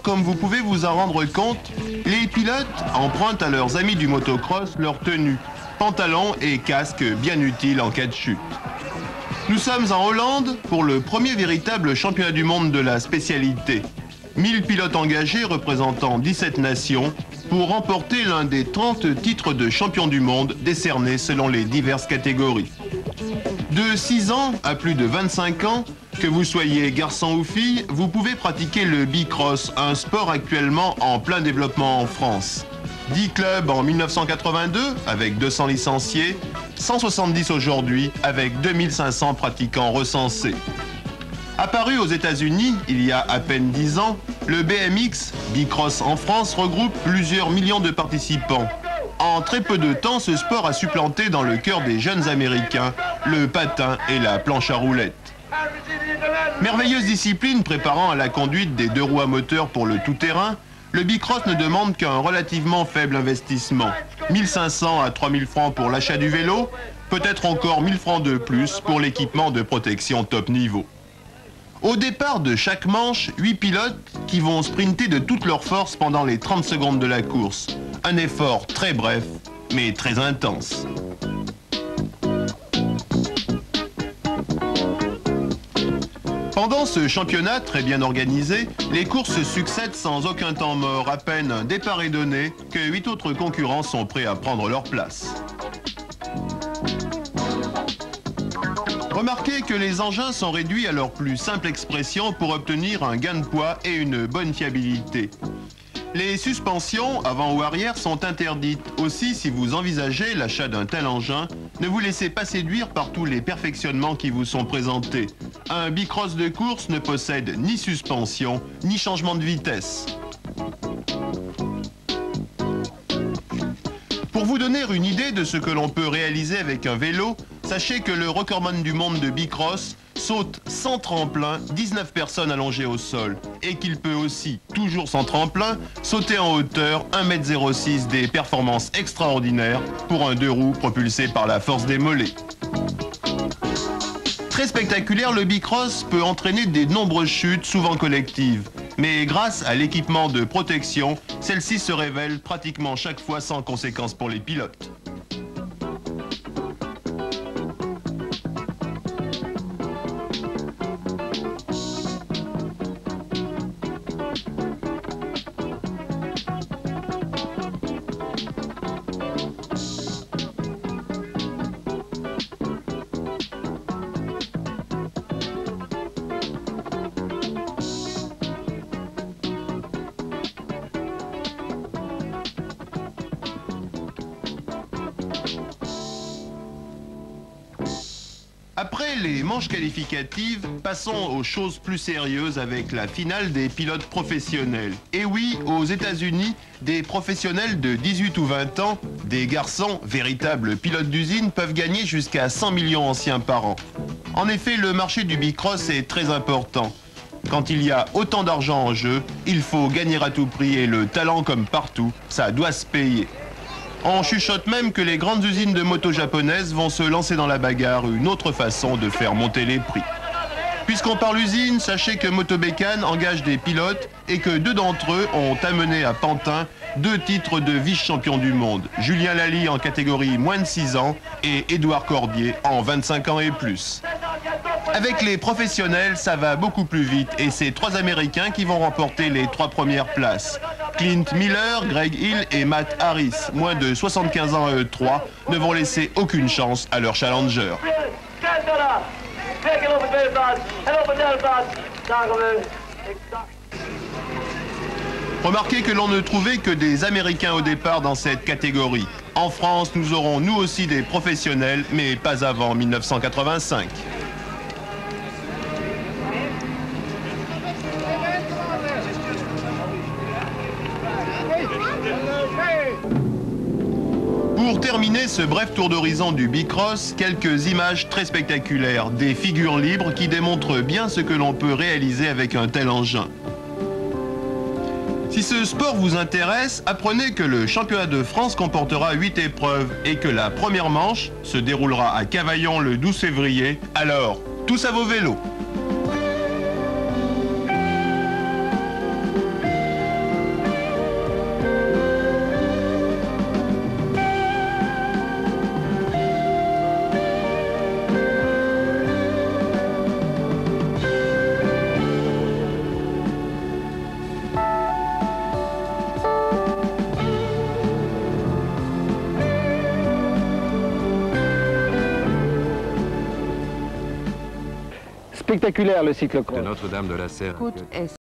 comme vous pouvez vous en rendre compte, les pilotes empruntent à leurs amis du motocross leur tenue, pantalons et casques bien utiles en cas de chute. Nous sommes en Hollande pour le premier véritable championnat du monde de la spécialité. 1000 pilotes engagés représentant 17 nations pour remporter l'un des 30 titres de champion du monde décernés selon les diverses catégories. De 6 ans à plus de 25 ans, que vous soyez garçon ou fille, vous pouvez pratiquer le bicross, un sport actuellement en plein développement en France. 10 clubs en 1982 avec 200 licenciés, 170 aujourd'hui avec 2500 pratiquants recensés. Apparu aux États-Unis il y a à peine 10 ans, le BMX, bicross en France, regroupe plusieurs millions de participants. En très peu de temps, ce sport a supplanté dans le cœur des jeunes Américains le patin et la planche à roulettes. Merveilleuse discipline préparant à la conduite des 2 roues à moteur pour le tout-terrain, le bicross ne demande qu'un relativement faible investissement. 1500 à 3000 francs pour l'achat du vélo, peut-être encore 1000 francs de plus pour l'équipement de protection top niveau. Au départ de chaque manche, 8 pilotes qui vont sprinter de toute leur force pendant les 30 secondes de la course. Un effort très bref, mais très intense. Pendant ce championnat très bien organisé, les courses se succèdent sans aucun temps mort. À peine un départ est donné que 8 autres concurrents sont prêts à prendre leur place. Remarquez que les engins sont réduits à leur plus simple expression pour obtenir un gain de poids et une bonne fiabilité. Les suspensions avant ou arrière sont interdites. Aussi, si vous envisagez l'achat d'un tel engin, ne vous laissez pas séduire par tous les perfectionnements qui vous sont présentés. Un bicross de course ne possède ni suspension, ni changement de vitesse. Pour vous donner une idée de ce que l'on peut réaliser avec un vélo, sachez que le recordman du monde de bicross saute sans tremplin 19 personnes allongées au sol et qu'il peut aussi, toujours sans tremplin, sauter en hauteur 1,06 m, des performances extraordinaires pour un 2 roues propulsé par la force des mollets. Très spectaculaire, le bicross peut entraîner de nombreuses chutes, souvent collectives. Mais grâce à l'équipement de protection, celle-ci se révèle pratiquement chaque fois sans conséquence pour les pilotes. Après les manches qualificatives, passons aux choses plus sérieuses avec la finale des pilotes professionnels. Et oui, aux États-Unis, des professionnels de 18 ou 20 ans, des garçons, véritables pilotes d'usine, peuvent gagner jusqu'à 100 millions anciens par an. En effet, le marché du bicross est très important. Quand il y a autant d'argent en jeu, il faut gagner à tout prix et le talent, comme partout, ça doit se payer. On chuchote même que les grandes usines de motos japonaises vont se lancer dans la bagarre, une autre façon de faire monter les prix. Puisqu'on parle usine, sachez que Motobécane engage des pilotes et que 2 d'entre eux ont amené à Pantin 2 titres de vice-champion du monde. Julien Lally en catégorie moins de 6 ans et Édouard Cordier en 25 ans et plus. Avec les professionnels, ça va beaucoup plus vite et c'est 3 Américains qui vont remporter les 3 premières places. Clint Miller, Greg Hill et Matt Harris, moins de 75 ans à eux 3, ne vont laisser aucune chance à leur challenger. Remarquez que l'on ne trouvait que des Américains au départ dans cette catégorie. En France, nous aurons nous aussi des professionnels, mais pas avant 1985. Pour terminer ce bref tour d'horizon du bicross, quelques images très spectaculaires, des figures libres qui démontrent bien ce que l'on peut réaliser avec un tel engin. Si ce sport vous intéresse, apprenez que le championnat de France comportera 8 épreuves et que la première manche se déroulera à Cavaillon le 12 février. Alors, tous à vos vélos! spectaculaire le cyclocross. De Notre-Dame de la Serre. Côte Est.